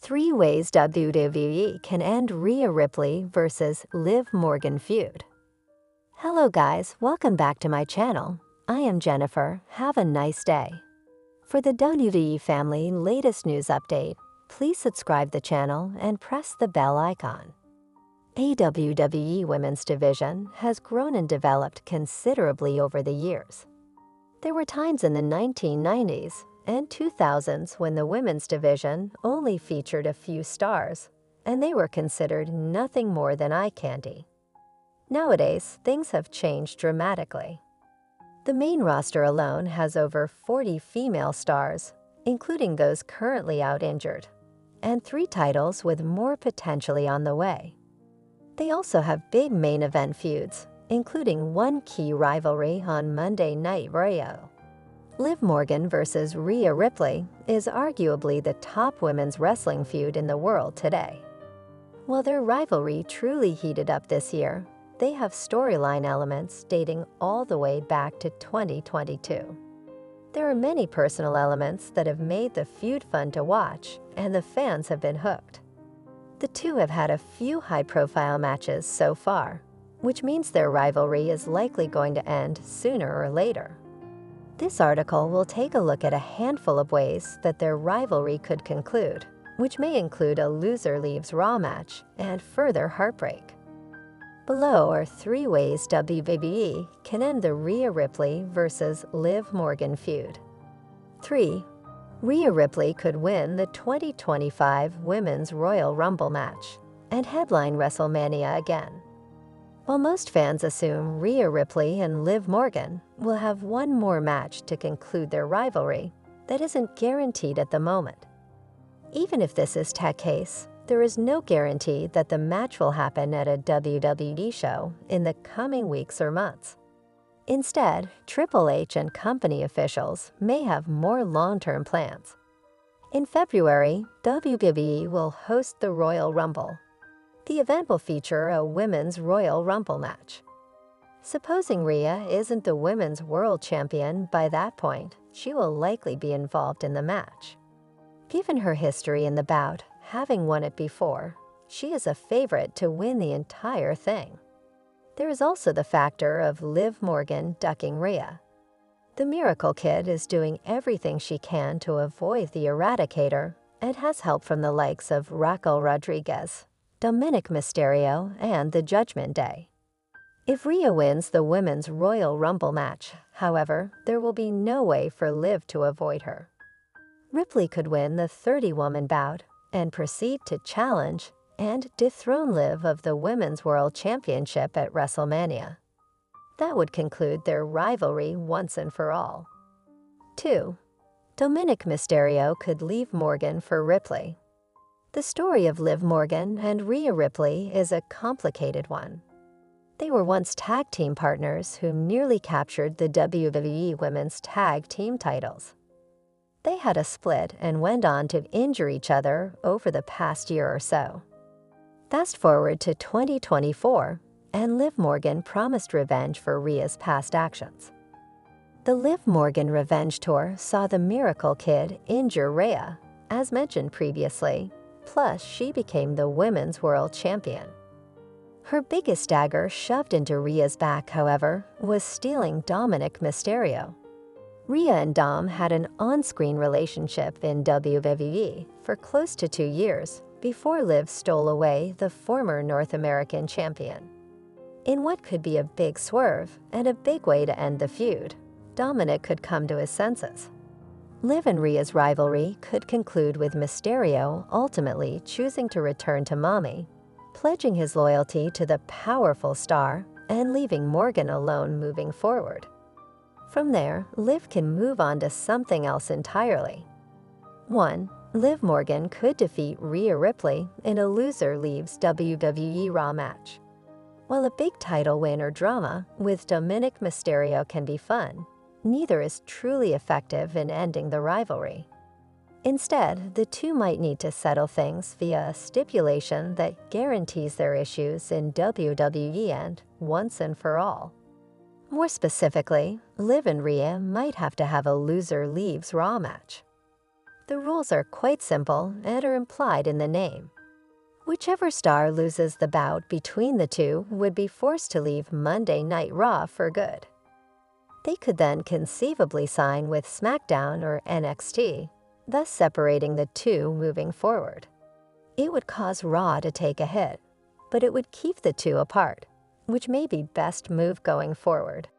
3 ways WWE can end Rhea Ripley versus Liv Morgan feud. Hello guys, welcome back to my channel. I am Jennifer. Have a nice day. For the WWE family latest news update, please subscribe the channel and press the bell icon. WWE Women's Division has grown and developed considerably over the years. There were times in the 1990s and 2000s when the women's division only featured a few stars, and they were considered nothing more than eye candy. Nowadays, things have changed dramatically. The main roster alone has over 40 female stars, including those currently out injured, and 3 titles with more potentially on the way. They also have big main event feuds, including one key rivalry on Monday Night Raw. Liv Morgan versus Rhea Ripley is arguably the top women's wrestling feud in the world today. While their rivalry truly heated up this year, they have storyline elements dating all the way back to 2022. There are many personal elements that have made the feud fun to watch, and the fans have been hooked. The two have had a few high-profile matches so far, which means their rivalry is likely going to end sooner or later. This article will take a look at a handful of ways that their rivalry could conclude, which may include a loser leaves Raw match and further heartbreak. Below are 3 ways WWE can end the Rhea Ripley versus Liv Morgan feud. 3. Rhea Ripley could win the 2025 Women's Royal Rumble match and headline WrestleMania again. While most fans assume Rhea Ripley and Liv Morgan will have one more match to conclude their rivalry, that isn't guaranteed at the moment. Even if this is the case, there is no guarantee that the match will happen at a WWE show in the coming weeks or months. Instead, Triple H and company officials may have more long-term plans. In February, WWE will host the Royal Rumble. The event will feature a Women's Royal Rumble match. Supposing Rhea isn't the Women's World Champion by that point, she will likely be involved in the match. Given her history in the bout, having won it before, she is a favorite to win the entire thing. There is also the factor of Liv Morgan ducking Rhea. The Miracle Kid is doing everything she can to avoid the Eradicator and has help from the likes of Raquel Rodriguez, Dominic Mysterio, and the Judgment Day. If Rhea wins the Women's Royal Rumble match, however, there will be no way for Liv to avoid her. Ripley could win the 30-woman bout and proceed to challenge and dethrone Liv of the Women's World Championship at WrestleMania. That would conclude their rivalry once and for all. 2. Dominic Mysterio could leave Morgan for Ripley. The story of Liv Morgan and Rhea Ripley is a complicated one. They were once tag team partners who nearly captured the WWE Women's Tag Team titles. They had a split and went on to injure each other over the past year or so. Fast forward to 2024, and Liv Morgan promised revenge for Rhea's past actions. The Liv Morgan Revenge Tour saw the Miracle Kid injure Rhea, as mentioned previously, plus she became the Women's World Champion. Her biggest dagger shoved into Rhea's back, however, was stealing Dominic Mysterio. Rhea and Dom had an on-screen relationship in WWE for close to 2 years before Liv stole away the former North American champion. In what could be a big swerve and a big way to end the feud, Dominic could come to his senses. Liv and Rhea's rivalry could conclude with Mysterio ultimately choosing to return to Mommy, pledging his loyalty to the powerful star and leaving Morgan alone moving forward. From there, Liv can move on to something else entirely. 1. Liv Morgan could defeat Rhea Ripley in a loser leaves WWE Raw match. While a big title win or drama with Dominic Mysterio can be fun, neither is truly effective in ending the rivalry. Instead, the two might need to settle things via a stipulation that guarantees their issues in WWE end once and for all. More specifically, Liv and Rhea might have to have a loser leaves Raw match. The rules are quite simple and are implied in the name. Whichever star loses the bout between the two would be forced to leave Monday Night Raw for good. They could then conceivably sign with SmackDown or NXT, thus separating the two moving forward. It would cause Raw to take a hit, but it would keep the two apart, which may be best move going forward.